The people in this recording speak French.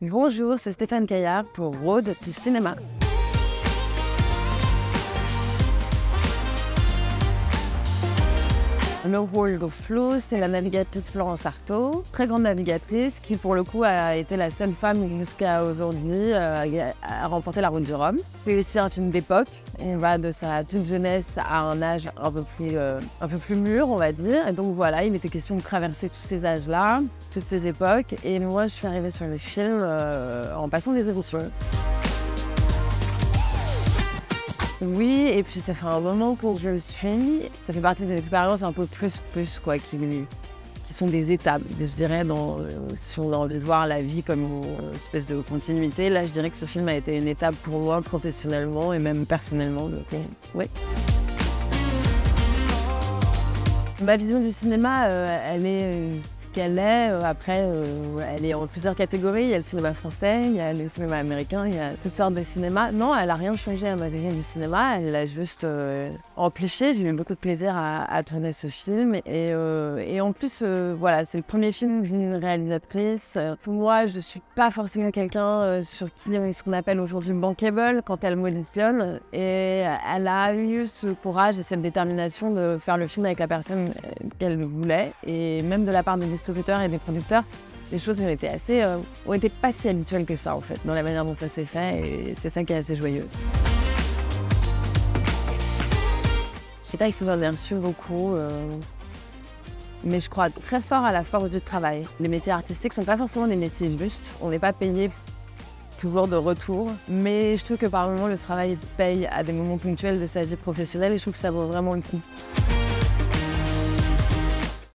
Bonjour, c'est Stéphane Caillard pour Road to Cinema. Le rôle de Flo, c'est la navigatrice Florence Artaud, très grande navigatrice qui pour le coup a été la seule femme jusqu'à aujourd'hui à remporter la Route du Rhum. C'est aussi un film d'époque, on va de sa toute jeunesse à un âge un peu plus mûr on va dire. Et donc voilà, il était question de traverser tous ces âges-là, toutes ces époques. Et moi je suis arrivée sur le film en passant des auditions. Oui, et puis ça fait un moment que je le suis. Ça fait partie des expériences un peu plus quoi, qui sont des étapes. Je dirais, si on a envie de voir la vie comme une espèce de continuité, là je dirais que ce film a été une étape pour moi professionnellement et même personnellement. Donc, oui. Ma vision du cinéma, elle est ce qu'elle est. Après, elle est en plusieurs catégories. Il y a le cinéma français, il y a le cinéma américain, il y a toutes sortes de cinémas. Non, elle n'a rien changé à ma vision du cinéma. Elle l'a juste amplifié. J'ai eu beaucoup de plaisir à tourner ce film. Et en plus, voilà, c'est le premier film d'une réalisatrice. Pour moi, je ne suis pas forcément quelqu'un sur qui ce qu'on appelle aujourd'hui bankable quand elle m'auditionne. Et elle a eu ce courage et cette détermination de faire le film avec la personne qu'elle voulait. Et même de la part des distributeurs et des producteurs, les choses ont été pas si habituelles que ça en fait, dans la manière dont ça s'est fait, et c'est ça qui est assez joyeux. Je sais pas si j'en ai reçu beaucoup, mais je crois très fort à la force du travail. Les métiers artistiques sont pas forcément des métiers justes, on n'est pas payé toujours de retour, mais je trouve que par moments le travail paye à des moments ponctuels de sa vie professionnelle et je trouve que ça vaut vraiment le coup.